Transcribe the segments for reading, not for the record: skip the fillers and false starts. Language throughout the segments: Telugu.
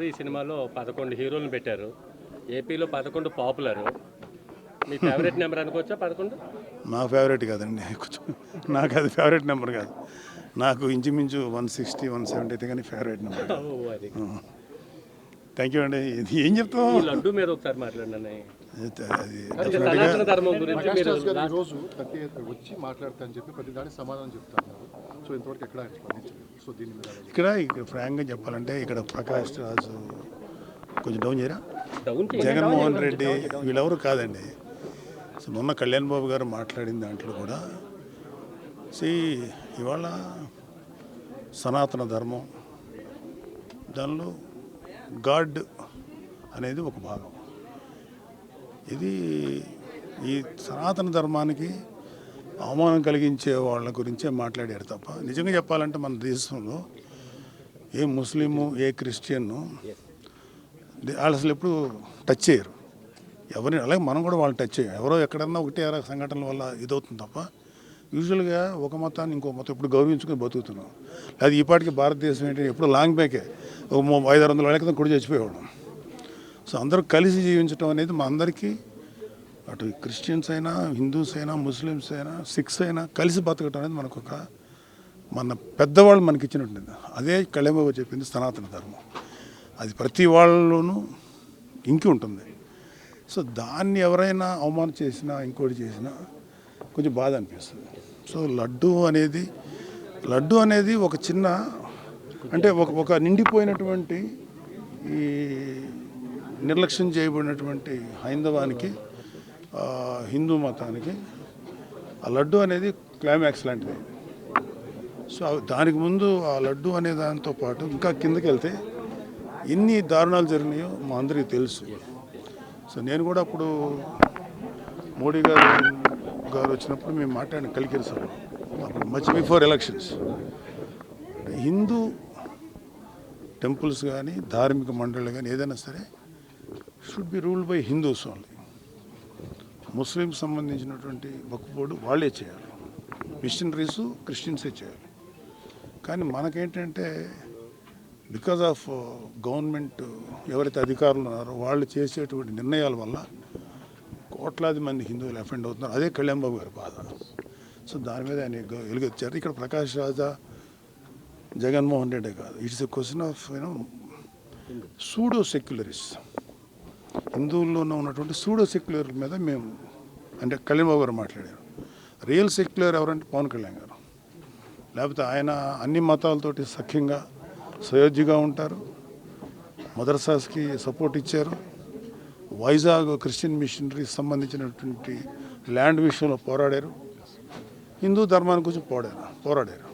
ఈ సినిమాలో 11 హీరోలను పెట్టారు. ఏపీలో 11 పాపులర్. మీ ఫేవరెట్ నెంబర్ అనుకోవచ్చా 11? నా ఫేవరెట్ కాదండి, కొంచెం నాకు అది ఫేవరెట్ నెంబర్ కాదు. నాకు ఇంచుమించు 160, 170 అయితే కానీ ఫేవరెట్ నెంబర్. థ్యాంక్ యూ అండి. ఇది ఏం చెప్తాం, ఈ లడ్డు మీద ఒకసారి మాట్లాడండి. అది సనాతన ధర్మం గురించి మీరు ఈరోజు వచ్చి మాట్లాడతానని చెప్పి ప్రతి దానికి సమాధానం చెప్తున్నారు. సో ఇంతవరకు ఎక్కడ ఆయన స్పందించలేదు. సో దీని మీద ఇక్కడ ఫ్రాంక్గా చెప్పాలంటే ఇక్కడ ప్రకాష్ రాజు కొంచెం డౌన్ చేయరా, డౌన్ జగన్మోహన్ రెడ్డి వీళ్ళెవరు కాదండి. సో మొన్న కళ్యాణ్ బాబు గారు మాట్లాడిన దాంట్లో కూడా ఇవాళ సనాతన ధర్మం, దానిలో గాడ్ అనేది ఒక భాగం. ఇది ఈ సనాతన ధర్మానికి అవమానం కలిగించే వాళ్ళ గురించే మాట్లాడారు తప్ప, నిజంగా చెప్పాలంటే మన దేశంలో ఏ ముస్లిము ఏ క్రిస్టియన్ను వాళ్ళు అసలు ఎప్పుడు టచ్ చేయరు ఎవరిని. అలాగే మనం కూడా వాళ్ళు టచ్ చేయం. ఎవరో ఎక్కడన్నా ఒకటి సంఘటనల వల్ల ఇదవుతుంది తప్ప యూజువల్గా ఒక మతాన్ని ఇంకో మతం ఇప్పుడు గౌరవించుకొని బతుకుతున్నాం. అది ఈపాటికి భారతదేశం ఏంటి, ఎప్పుడు లాంగ్ బ్యాకే ఒక 500-600 ఏళ్ళ క్రితం కూడా చచ్చిపోయేవాడు. సో అందరూ కలిసి జీవించడం అనేది మా అందరికీ, అటు క్రిస్టియన్స్ అయినా, హిందూస్ అయినా, ముస్లిమ్స్ అయినా, సిఖ్స్ అయినా కలిసి బతకడం అనేది మనకు మన పెద్దవాళ్ళు మనకి ఇచ్చినట్టుంది. అదే కళ్యాణ్ బాబు చెప్పింది సనాతన ధర్మం. అది ప్రతి వాళ్ళలోనూ ఇంకి ఉంటుంది. సో దాన్ని ఎవరైనా అవమానం చేసినా ఇంకోటి చేసినా కొంచెం బాధ అనిపిస్తుంది. సో లడ్డు అనేది ఒక చిన్న అంటే ఒక నిండిపోయినటువంటి ఈ నిర్లక్ష్యం చేయబడినటువంటి హైందవానికి, హిందూ మతానికి ఆ లడ్డు అనేది క్లైమాక్స్ లాంటిది. సో దానికి ముందు ఆ లడ్డు అనే దాంతో పాటు ఇంకా కిందకి వెళ్తే ఎన్ని దారుణాలు జరిగినాయో మా అందరికీ తెలుసు. సో నేను కూడా అప్పుడు మోడీ గారు వచ్చినప్పుడు మేము మాట్లాడిన కలికిరి సభ, అప్పుడు much before elections, Hindu temples కానీ ధార్మిక మండళ్ళు కానీ ఏదైనా సరే should be ruled by Hindus only. Muslims సంబంధించినటువంటి వక్ఫ్ బోర్డు వాళ్ళే చేయాలి, మిషనరీస్ క్రిస్టియన్సే చేయాలి. కానీ మనకేంటంటే బికాజ్ ఆఫ్ గవర్నమెంట్ ఎవరైతే అధికారులు ఉన్నారో వాళ్ళు చేసేటువంటి నిర్ణయాల వల్ల కోట్లాది మంది హిందువులు అఫెండ్ అవుతున్నారు. అదే కళ్యాణ్ బాబు గారి బాధ. సో దాని మీద ఆయన వెలుగొచ్చారు. ఇక్కడ ప్రకాష్ రాజా, జగన్మోహన్ రెడ్డి కాదు, it's a question of pseudo secularist. హిందువుల్లోనే ఉన్నటువంటి సూడో సెక్యులర్ మీద మేము అంటే కళ్యాణ్ బాబు గారు మాట్లాడారు. రియల్ సెక్యులర్ ఎవరంటే పవన్ కళ్యాణ్ గారు. లేకపోతే ఆయన అన్ని మతాలతోటి సఖ్యంగా సయోధ్యగా ఉంటారు. మదర్సాస్కి సపోర్ట్ ఇచ్చారు. వైజాగ్ క్రిస్టియన్ మిషనరీస్ సంబంధించినటువంటి ల్యాండ్ విషయంలో పోరాడారు. హిందూ ధర్మాన్ని గురించి పోరాడారు.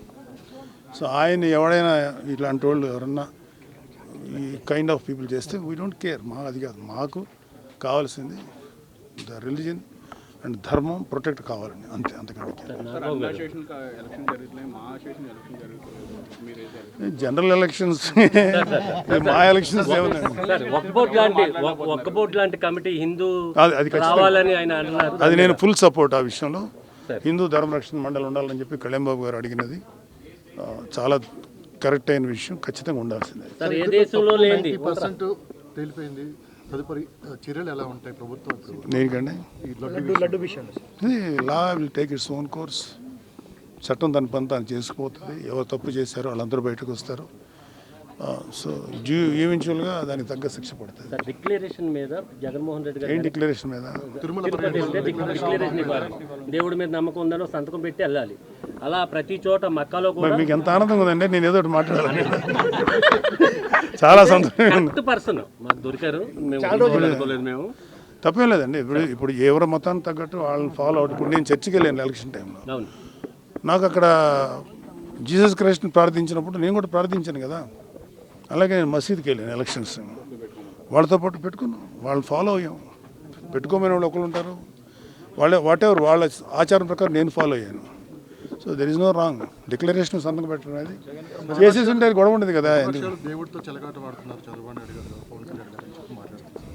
సో ఆయన ఎవడైనా ఇట్లాంటి వాళ్ళు ఎవరన్నా ఈ కైండ్ ఆఫ్ పీపుల్ చేస్తే వీ డోంట్ కేర్. అది కాదు మాకు కావాల్సింది, ద రిలీజన్ అండ్ ధర్మం ప్రొటెక్ట్ కావాలండి, అంతే. అంతకంటే జనరల్ ఎలక్షన్స్ మా ఎలక్షన్స్ అది నేను ఫుల్ సపోర్ట్ ఆ విషయంలో. హిందూ ధర్మ రక్షణ మండలి ఉండాలని చెప్పి కళ్యాణ్ బాబు గారు అడిగినది చాలా కరెక్ట్ అయిన విషయం, ఖచ్చితంగా ఉండాల్సిందే. తేలిపోయింది. తదుపరి చర్యలు ఎలా ఉంటాయి ప్రభుత్వం? దేనికండి? Law will take its own course. చట్టం దాని పని తాను చేసుకుపోతుంది. ఎవరు తప్పు చేశారో వాళ్ళందరూ బయటకు వస్తారు. సో ఈవెన్చువల్గా దానికి తగ్గ శిక్ష పడుతుంది. డిక్లరేషన్ మీద జగన్మోహన్ రెడ్డి గారు ఏం డిక్లరేషన్ మీద? డిక్లరేషన్ ఇవ్వాలి. దేవుడి మీద నమ్మకం ఉందని సంతకం పెట్టి వెళ్ళాలి. అలా ప్రతి చోట మక్కాలో కూడా. మీకు ఎంత ఆనందంగా ఉందండి, నేను ఏదో ఒకటి మాట్లాడాలి. చాలా సంతోషం. పర్సన్ మాకు దొరికారు, మేము తప్పేం లేదండి. ఇప్పుడు ఎవరి మతాన్ని తగ్గట్టు వాళ్ళని ఫాలో అవుట్. ఇప్పుడు నేను చర్చికి వెళ్ళాను ఎలక్షన్ టైంలో. నాకు అక్కడ జీసస్ క్రైస్ట్ని ప్రార్థించినప్పుడు నేను కూడా ప్రార్థించాను కదా. అలాగే నేను మసీద్కి వెళ్ళాను ఎలక్షన్స్, వాళ్ళతో పాటు పెట్టుకున్నాం. వాళ్ళని ఫాలో అయ్యాం. పెట్టుకోమని వాళ్ళు ఒకరు ఉంటారు, వాట్ ఎవర్ వాళ్ళ ఆచారం ప్రకారం నేను ఫాలో అయ్యాను. So there is no wrong. Declaration సంతకం పెట్టడం అనేది చేసేసి ఉంటే గొడవ ఉండదు కదా. దేవుడితో చెలగాట వాడుతున్నారు చంద్రబాబు నాయుడు గారు, పవన్ కళ్యాణ్ గారు మాట్లాడుతున్నారు.